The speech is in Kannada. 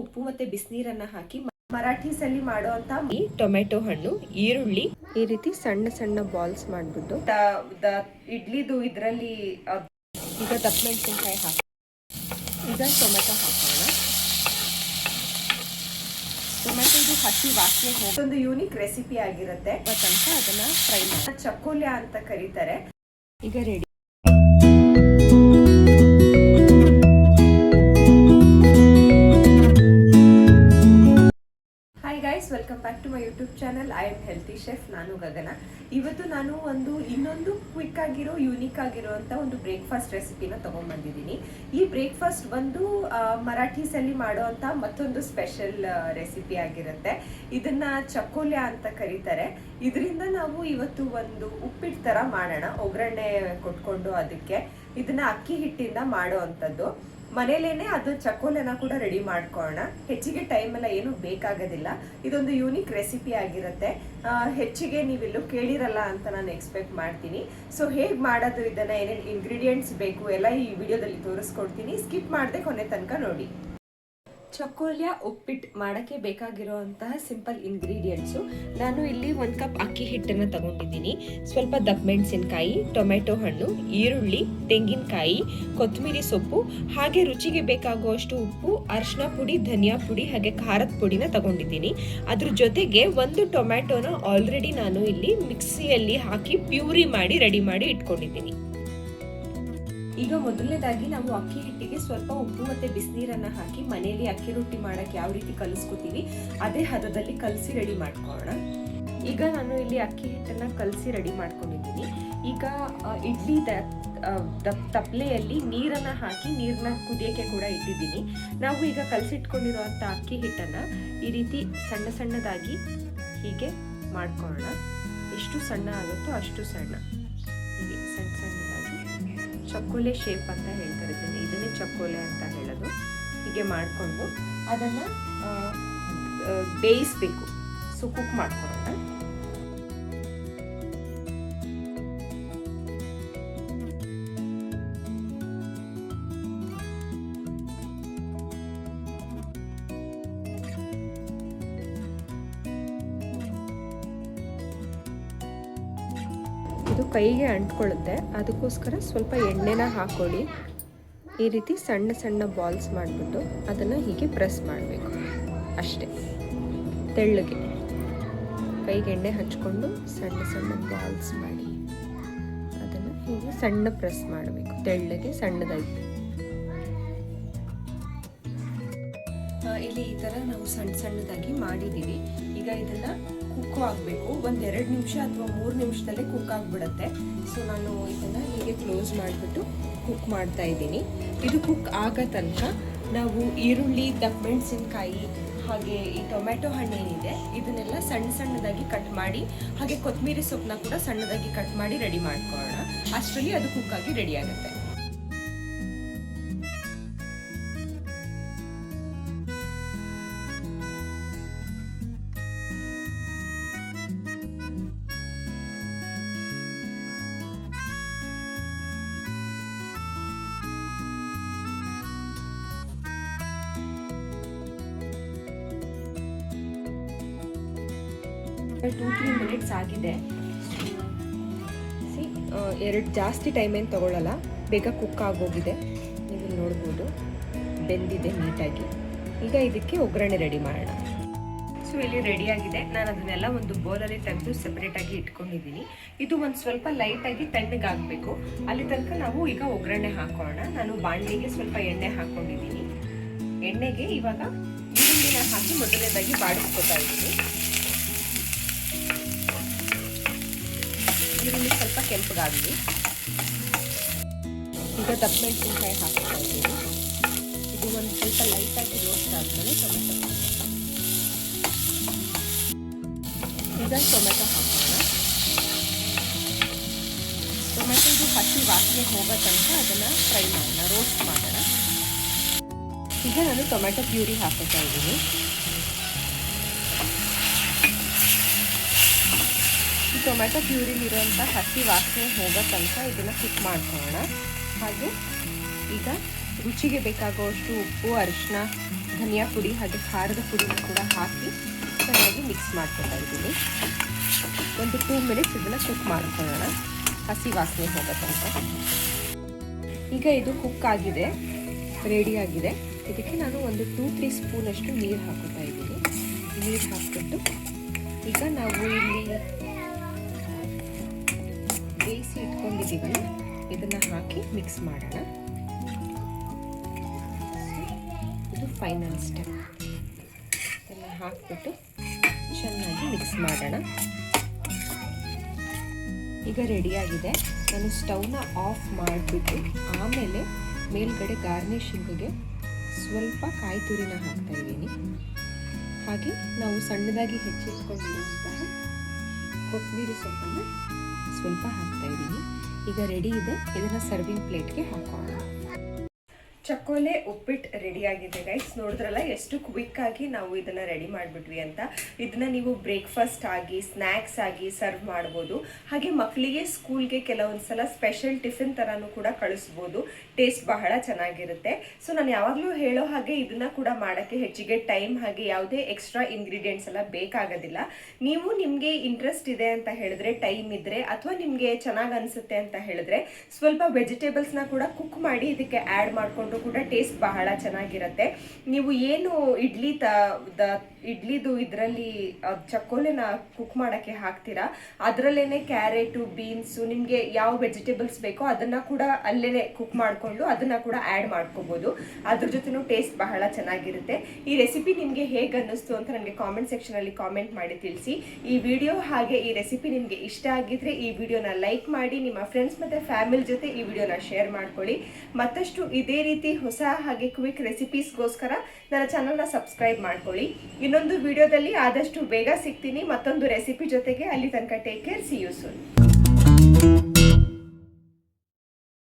ಉಪ್ಪು ಮತ್ತೆ ಬಿಸಿನೀರನ್ನ ಹಾಕಿ ಮರಾಠೀಸಲ್ಲಿ ಮಾಡುವಂತ ಟೊಮೆಟೊ ಹಣ್ಣು, ಈರುಳ್ಳಿ ಈ ರೀತಿ ಸಣ್ಣ ಸಣ್ಣ ಬಾಲ್ಸ್ ಮಾಡ್ಬಿಟ್ಟು ಇಡ್ಲಿದು ಇದರಲ್ಲಿ ಈಗ ದಪ್ಪಮೆಣಸಿನಕಾಯಿ ಹಾಕಿ ಈಗ ಟೊಮೆಟೊ ಹಾಕೋಣ. ಟೊಮೆಟೊ ಇದು ಹಸಿ ವಾಸನೆ ಹೋಗಿ ಒಂದು ಯೂನಿಕ್ ರೆಸಿಪಿ ಆಗಿರುತ್ತೆ. ತನಕ ಅದನ್ನ ಫ್ರೈ ಮಾಡಿ ಚಕ್ಕೋಲ್ಯ ಅಂತ ಕರೀತಾರೆ. ಈಗ ready. Welcome back to my YouTube channel. I am healthy chef. ನಾನು ಗಗನ. ಇವತ್ತು ನಾನು ಇನ್ನೊಂದು ಕ್ವಿಕ್ ಆಗಿರೋ ಯೂನಿಕ್ ಆಗಿರೋ ಅಂತ ಒಂದು ಬ್ರೇಕ್ಫಾಸ್ಟ್ ರೆಸಿಪಿನ ತಗೊಂಡ್ಬಂದಿದ್ದೀನಿ. ಈ ಬ್ರೇಕ್ಫಾಸ್ಟ್ ಬಂದು ಮರಾಠೀಸಲ್ಲಿ ಮಾಡುವಂಥ ಮತ್ತೊಂದು ಸ್ಪೆಷಲ್ ರೆಸಿಪಿ ಆಗಿರುತ್ತೆ. ಇದನ್ನ ಚಕ್ಕೋಲ್ಯ ಅಂತ ಕರೀತಾರೆ. ಇದರಿಂದ ನಾವು ಇವತ್ತು ಒಂದು ಉಪ್ಪಿಟ್ಟು ಥರ ಮಾಡೋಣ, ಒಗ್ಗರಣೆ ಕೊಟ್ಕೊಂಡು. ಅದಕ್ಕೆ ಇದನ್ನ ಅಕ್ಕಿ ಹಿಟ್ಟಿಂದ ಮಾಡೋ ಅಂಥದ್ದು. ಮನೇಲೇನೆ ಅದು ಚಕ್ಕೋಲೆನ ಕೂಡ ರೆಡಿ ಮಾಡ್ಕೊಳ್ಳೋಣ. ಹೆಚ್ಚಿಗೆ ಟೈಮ್ ಎಲ್ಲ ಏನು ಬೇಕಾಗೋದಿಲ್ಲ. ಇದೊಂದು ಯೂನಿಕ್ ರೆಸಿಪಿ ಆಗಿರುತ್ತೆ. ಹೆಚ್ಚಿಗೆ ನೀವೆಲ್ಲೂ ಕೇಳಿರಲ್ಲ ಅಂತ ನಾನು ಎಕ್ಸ್ಪೆಕ್ಟ್ ಮಾಡ್ತೀನಿ. ಸೊ ಹೇಗೆ ಮಾಡೋದು, ಇದನ್ನ ಏನೇನು ಇಂಗ್ರೀಡಿಯೆಂಟ್ಸ್ ಬೇಕು ಎಲ್ಲ ಈ ವಿಡಿಯೋದಲ್ಲಿ ತೋರಿಸ್ಕೊಡ್ತೀನಿ. ಸ್ಕಿಪ್ ಮಾಡದೆ ಕೊನೆ ತನಕ ನೋಡಿ. ಚಕ್ಕೋಲ್ಯ ಉಪ್ಪಿಟ್ಟು ಮಾಡೋಕ್ಕೆ ಬೇಕಾಗಿರುವಂತಹ ಸಿಂಪಲ್ ಇಂಗ್ರೀಡಿಯೆಂಟ್ಸು. ನಾನು ಇಲ್ಲಿ 1 ಕಪ್ ಅಕ್ಕಿ ಹಿಟ್ಟನ್ನು ತಗೊಂಡಿದ್ದೀನಿ. ಸ್ವಲ್ಪ ದಪ್ಪಮೆಣಸಿನಕಾಯಿ, ಟೊಮೆಟೊ ಹಣ್ಣು, ಈರುಳ್ಳಿ, ತೆಂಗಿನಕಾಯಿ, ಕೊತ್ತಂಬರಿ ಸೊಪ್ಪು, ಹಾಗೆ ರುಚಿಗೆ ಬೇಕಾಗುವಷ್ಟು ಉಪ್ಪು, ಅರಿಶಿನ ಪುಡಿ, ಧನಿಯಾ ಪುಡಿ ಹಾಗೆ ಖಾರದ ಪುಡಿನ ತಗೊಂಡಿದ್ದೀನಿ. ಅದ್ರ ಜೊತೆಗೆ ಒಂದು ಟೊಮೆಟೊನ ಆಲ್ರೆಡಿ ನಾನು ಇಲ್ಲಿ ಮಿಕ್ಸಿಯಲ್ಲಿ ಹಾಕಿ ಪ್ಯೂರಿ ಮಾಡಿ ರೆಡಿ ಮಾಡಿ ಇಟ್ಕೊಂಡಿದ್ದೀನಿ. ಈಗ ಮೊದಲನೇದಾಗಿ ನಾವು ಅಕ್ಕಿ ಹಿಟ್ಟಿಗೆ ಸ್ವಲ್ಪ ಉಪ್ಪು ಮತ್ತೆ ಬಿಸಿನೀರನ್ನ ಹಾಕಿ ಮನೆಯಲ್ಲಿ ಅಕ್ಕಿ ರೊಟ್ಟಿ ಮಾಡಕ್ಕೆ ಯಾವ ರೀತಿ ಕಲಿಸ್ಕೊತೀವಿ ಅದೇ ಹದದಲ್ಲಿ ಕಲಸಿ ರೆಡಿ ಮಾಡ್ಕೊಳ್ಳೋಣ. ಈಗ ನಾನು ಇಲ್ಲಿ ಅಕ್ಕಿ ಹಿಟ್ಟನ್ನ ಕಲಸಿ ರೆಡಿ ಮಾಡ್ಕೊಂಡಿದ್ದೀನಿ. ಈಗ ಇಡ್ಲಿ ತಪ್ಪಲೆಯಲ್ಲಿ ನೀರನ್ನ ಹಾಕಿ ನೀರನ್ನ ಕುದಿಯಕ್ಕೆ ಕೂಡ ಇಟ್ಟಿದ್ದೀನಿ. ನಾವು ಈಗ ಕಲಸಿಟ್ಕೊಂಡಿರುವಂಥ ಅಕ್ಕಿ ಹಿಟ್ಟನ್ನ ಈ ರೀತಿ ಸಣ್ಣ ಸಣ್ಣದಾಗಿ ಹೀಗೆ ಮಾಡ್ಕೊಳ್ಳೋಣ. ಎಷ್ಟು ಸಣ್ಣ ಆಗುತ್ತೋ ಅಷ್ಟು ಸಣ್ಣ, ಹೀಗೆ ಸಣ್ಣ ಸಣ್ಣದಾಗಿ ಚಕ್ಕೋಲೆ ಶೇಪ್ ಅಂತ ಹೇಳ್ತಾರೆ. ಇದನ್ನೇ ಚಕ್ಕೋಲೆ ಅಂತ ಹೇಳೋದು. ಹೀಗೆ ಮಾಡಿಕೊಂಡು ಅದನ್ನು ಬೇಯಿಸಬೇಕು. ಸೊ ಕುಕ್ ಮಾಡ್ಕೊಳ್ಳೋಣ. ಇದು ಕೈಗೆ ಅಂಟ್ಕೊಳ್ಳುತ್ತೆ, ಅದಕ್ಕೋಸ್ಕರ ಸ್ವಲ್ಪ ಎಣ್ಣೆನ ಹಾಕೊಳ್ಳಿ. ಈ ರೀತಿ ಸಣ್ಣ ಸಣ್ಣ ಬಾಲ್ಸ್ ಮಾಡಿಬಿಟ್ಟು ಅದನ್ನು ಹೀಗೆ ಪ್ರೆಸ್ ಮಾಡಬೇಕು. ಅಷ್ಟೇ, ತೆಳ್ಳಗೆ ಕೈಗೆ ಎಣ್ಣೆ ಹಚ್ಕೊಂಡು ಸಣ್ಣ ಸಣ್ಣ ಬಾಲ್ಸ್ ಮಾಡಿ ಅದನ್ನು ಹೀಗೆ ಸಣ್ಣ ಪ್ರೆಸ್ ಮಾಡಬೇಕು, ತೆಳ್ಳಗೆ ಸಣ್ಣದಾಗಿ. ಇಲ್ಲಿ ಈ ಥರ ನಾವು ಸಣ್ಣ ಸಣ್ಣದಾಗಿ ಮಾಡಿದ್ದೀವಿ. ಈಗ ಇದನ್ನು ಕುಕ್ ಆಗಬೇಕು. 1-2 ನಿಮಿಷ ಅಥವಾ 3 ನಿಮಿಷದಲ್ಲೇ ಕುಕ್ ಆಗಿಬಿಡುತ್ತೆ. ಸೊ ನಾನು ಇದನ್ನು ಹೀಗೆ ಕ್ಲೋಸ್ ಮಾಡಿಬಿಟ್ಟು ಕುಕ್ ಮಾಡ್ತಾ ಇದ್ದೀನಿ. ಇದು ಕುಕ್ ಆಗೋ ತನಕ ನಾವು ಈರುಳ್ಳಿ, ದಪ್ಪಮೆಣಸಿನಕಾಯಿ ಹಾಗೆ ಈ ಟೊಮೆಟೊ ಹಣ್ಣೇನಿದೆ ಇದನ್ನೆಲ್ಲ ಸಣ್ಣ ಸಣ್ಣದಾಗಿ ಕಟ್ ಮಾಡಿ, ಹಾಗೆ ಕೊತ್ತಂಬರಿ ಸೊಪ್ಪನ್ನ ಕೂಡ ಸಣ್ಣದಾಗಿ ಕಟ್ ಮಾಡಿ ರೆಡಿ ಮಾಡ್ಕೊಳ್ಳೋಣ. ಅಷ್ಟರಲ್ಲಿ ಅದು ಕುಕ್ ಆಗಿ ರೆಡಿ ಆಗುತ್ತೆ. ಟೂ 3 ಮಿನಿಟ್ಸ್ ಆಗಿದೆ. ಜಾಸ್ತಿ ಟೈಮ್ ಏನು ತಗೊಳ್ಳಲ್ಲ, ಬೇಗ ಕುಕ್ ಆಗೋಗಿದೆ. ನೀವು ನೋಡ್ಬೋದು ಬೆಂದಿದೆ ನೀಟಾಗಿ. ಈಗ ಇದಕ್ಕೆ ಒಗ್ಗರಣೆ ರೆಡಿ ಮಾಡೋಣ. ಸೊ ಇಲ್ಲಿ ರೆಡಿಯಾಗಿದೆ. ನಾನು ಅದನ್ನೆಲ್ಲ ಒಂದು ಬೌಲಲ್ಲಿ ತೆಗೆದು ಸೆಪರೇಟಾಗಿ ಇಟ್ಕೊಂಡಿದ್ದೀನಿ. ಇದು ಒಂದು ಸ್ವಲ್ಪ ಲೈಟಾಗಿ ತಣ್ಣಗಾಗಬೇಕು. ಅಲ್ಲಿ ತನಕ ನಾವು ಈಗ ಒಗ್ಗರಣೆ ಹಾಕೋಣ. ನಾನು ಬಾಣಲಿಗೆ ಸ್ವಲ್ಪ ಎಣ್ಣೆ ಹಾಕ್ಕೊಂಡಿದ್ದೀನಿ. ಎಣ್ಣೆಗೆ ಇವಾಗ ಈರುಳ್ಳಿನ ಹಾಕಿ ಮೊದಲನೇದಾಗಿ ಬಾಡಿಸ್ಕೊತಾ ಇದ್ದೀನಿ. ಈರುಳ್ಳಿ ಸ್ವಲ್ಪ ಕೆಂಪಗಾಗಲಿ. ಈಗ ದಪ್ಪಮೆಣಸಿನಕಾಯಿ ಹಾಕ್ತಾ ಇದ್ದೀನಿ. ಇದು ಒಂದು ಸ್ವಲ್ಪ ಲೈಟಾಗಿ ರೋಸ್ಟ್ ಆದಮೇಲೆ ಟೊಮೆಟೊ ಹಾಕೋಣ. ಈಗ ಟೊಮೆಟೊ ಹಾಕೋಣ. ಟೊಮೆಟೊ ಇದು ಹಸಿ ವಾಸನೆ ಹೋಗೋ ತನಕ ಅದನ್ನು ಫ್ರೈ ಮಾಡೋಣ, ರೋಸ್ಟ್ ಮಾಡೋಣ. ಈಗ ನಾನು ಟೊಮೆಟೊ ಪ್ಯೂರಿ ಹಾಕೋತಾ ಇದ್ದೀನಿ. ಟೊಮೆಟೊ ಪ್ಯೂರಿಲಿರುವಂಥ ಹಸಿ ವಾಸನೆ ಹೋಗೋ ತನಕ ಇದನ್ನು ಕುಕ್ ಮಾಡ್ಕೊಳ್ಳೋಣ. ಹಾಗೆ ಈಗ ರುಚಿಗೆ ಬೇಕಾಗುವಷ್ಟು ಉಪ್ಪು, ಅರಿಶಿನ, ಧನಿಯಾ ಪುಡಿ ಹಾಗೆ ಖಾರದ ಪುಡಿನ ಕೂಡ ಹಾಕಿ ಚೆನ್ನಾಗಿ ಮಿಕ್ಸ್ ಮಾಡ್ಕೊತಾ ಇದ್ದೀನಿ. ಒಂದು 2 ಮಿನಿಟ್ಸ್ ಇದನ್ನು ಕುಕ್ ಮಾಡ್ಕೊಳ್ಳೋಣ, ಹಸಿ ವಾಸನೆ ಹೋಗೋ ತನಕ. ಈಗ ಇದು ಕುಕ್ ಆಗಿದೆ, ರೆಡಿ ಆಗಿದೆ. ಇದಕ್ಕೆ ನಾನು ಒಂದು 2-3 ಸ್ಪೂನಷ್ಟು ನೀರು ಹಾಕೋತಾ ಇದ್ದೀನಿ. ನೀರು ಹಾಕ್ಬಿಟ್ಟು ಈಗ ನಾವು ಇಲ್ಲಿ ಬೇಯಿಸಿ ಇಟ್ಕೊಂಡಿದ್ದೀವಿ, ಇದನ್ನು ಹಾಕಿ ಮಿಕ್ಸ್ ಮಾಡೋಣ. ಇದು ಫೈನಲ್ ಸ್ಟೆಪ್. ಇದನ್ನು ಹಾಕ್ಬಿಟ್ಟು ಚೆನ್ನಾಗಿ ಮಿಕ್ಸ್ ಮಾಡೋಣ. ಈಗ ರೆಡಿಯಾಗಿದೆ. ನಾನು ಸ್ಟವ್ನ ಆಫ್ ಮಾಡಿಬಿಟ್ಟು ಆಮೇಲೆ ಮೇಲ್ಗಡೆ ಗಾರ್ನಿಷಿಂಗ್ಗೆ ಸ್ವಲ್ಪ ಕಾಯಿ ತುರಿನ ಹಾಕ್ತಾ ಇದ್ದೀನಿ. ಹಾಗೆ ನಾವು ಸಣ್ಣದಾಗಿ ಹೆಚ್ಚಿಟ್ಕೊಂಡಿರುವಂತಹ ಕೊತ್ತಂಬರಿ ಸೊಪ್ಪನ್ನು ಸ್ವಲ್ಪ ಹಾಕ್ತಾ ಇದ್ದೀನಿ. ಈಗ ರೆಡಿ ಇದೆ. ಇದನ್ನು ಸರ್ವಿಂಗ್ ಪ್ಲೇಟ್ಗೆ ಹಾಕೋಣ. ಚಕ್ಕೋಲೆ ಉಪ್ಪಿಟ್ಟು ರೆಡಿಯಾಗಿದೆ ಗೈಸ್. ನೋಡಿದ್ರಲ್ಲ ಎಷ್ಟು ಕ್ವಿಕ್ಕಾಗಿ ನಾವು ಇದನ್ನು ರೆಡಿ ಮಾಡಿಬಿಟ್ವಿ ಅಂತ. ಇದನ್ನು ನೀವು ಬ್ರೇಕ್ಫಾಸ್ಟ್ ಆಗಿ, ಸ್ನ್ಯಾಕ್ಸ್ ಆಗಿ ಸರ್ವ್ ಮಾಡ್ಬೋದು. ಹಾಗೆ ಮಕ್ಕಳಿಗೆ ಸ್ಕೂಲ್ಗೆ ಕೆಲವೊಂದು ಸಲ ಸ್ಪೆಷಲ್ ಟಿಫಿನ್ ಥರನೂ ಕೂಡ ಕಳಿಸ್ಬೋದು. ಟೇಸ್ಟ್ ಬಹಳ ಚೆನ್ನಾಗಿರುತ್ತೆ. ಸೊ ನಾನು ಯಾವಾಗಲೂ ಹೇಳೋ ಹಾಗೆ ಇದನ್ನು ಕೂಡ ಮಾಡೋಕ್ಕೆ ಹೆಚ್ಚಿಗೆ ಟೈಮ್ ಹಾಗೆ ಯಾವುದೇ ಎಕ್ಸ್ಟ್ರಾ ಇಂಗ್ರೀಡಿಯೆಂಟ್ಸ್ ಎಲ್ಲ ಬೇಕಾಗೋದಿಲ್ಲ. ನೀವು ನಿಮಗೆ ಇಂಟ್ರೆಸ್ಟ್ ಇದೆ ಅಂತ ಹೇಳಿದ್ರೆ, ಟೈಮ್ ಇದ್ದರೆ ಅಥವಾ ನಿಮಗೆ ಚೆನ್ನಾಗಿ ಅನಿಸುತ್ತೆ ಅಂತ ಹೇಳಿದ್ರೆ ಸ್ವಲ್ಪ ವೆಜಿಟೇಬಲ್ಸ್ನ ಕೂಡ ಕುಕ್ ಮಾಡಿ ಇದಕ್ಕೆ ಆ್ಯಡ್ ಮಾಡಿಕೊಂಡು ಕೂಡ ಟೇಸ್ಟ್ ಬಹಳ ಚೆನ್ನಾಗಿರುತ್ತೆ. ನೀವು ಏನು ಇಡ್ಲಿದು ಇದರಲ್ಲಿ ಚಕ್ಕೋಲೆನ ಕುಕ್ ಮಾಡೋಕ್ಕೆ ಹಾಕ್ತೀರಾ, ಅದರಲ್ಲೇ ಕ್ಯಾರೆಟು, ಬೀನ್ಸು, ನಿಮಗೆ ಯಾವ ವೆಜಿಟೇಬಲ್ಸ್ ಬೇಕೋ ಅದನ್ನು ಕೂಡ ಅಲ್ಲೇ ಕುಕ್ ಮಾಡಿಕೊಂಡು ಅದನ್ನು ಕೂಡ ಆ್ಯಡ್ ಮಾಡ್ಕೋಬೋದು. ಅದ್ರ ಜೊತೆನೂ ಟೇಸ್ಟ್ ಬಹಳ ಚೆನ್ನಾಗಿರುತ್ತೆ. ಈ ರೆಸಿಪಿ ನಿಮಗೆ ಹೇಗೆ ಅನ್ನಿಸ್ತು ಅಂತ ನನಗೆ ಕಾಮೆಂಟ್ ಸೆಕ್ಷನಲ್ಲಿ ಕಾಮೆಂಟ್ ಮಾಡಿ ತಿಳಿಸಿ. ಈ ವಿಡಿಯೋ ಹಾಗೆ ಈ ರೆಸಿಪಿ ನಿಮಗೆ ಇಷ್ಟ ಆಗಿದ್ರೆ ಈ ವಿಡಿಯೋನ ಲೈಕ್ ಮಾಡಿ, ನಿಮ್ಮ ಫ್ರೆಂಡ್ಸ್ ಮತ್ತು ಫ್ಯಾಮಿಲಿ ಜೊತೆ ಈ ವಿಡಿಯೋನ ಶೇರ್ ಮಾಡ್ಕೊಳ್ಳಿ. ಮತ್ತಷ್ಟು ಇದೇ ರೀತಿ ಹೊಸ ಹಾಗೆ ಕ್ವಿಕ್ ರೆಸಿಪೀಸ್ಗೋಸ್ಕರ ನನ್ನ ಚಾನಲ್ನ ಸಬ್ಸ್ಕ್ರೈಬ್ ಮಾಡ್ಕೊಳ್ಳಿ. ಇನ್ನೊಂದು ವಿಡಿಯೋದಲ್ಲಿ ಆದಷ್ಟು ಬೇಗ ಸಿಗ್ತೀನಿ ಮತ್ತೊಂದು ರೆಸಿಪಿ ಜೊತೆಗೆ. ಅಲ್ಲಿ ತನಕ take care, see you soon.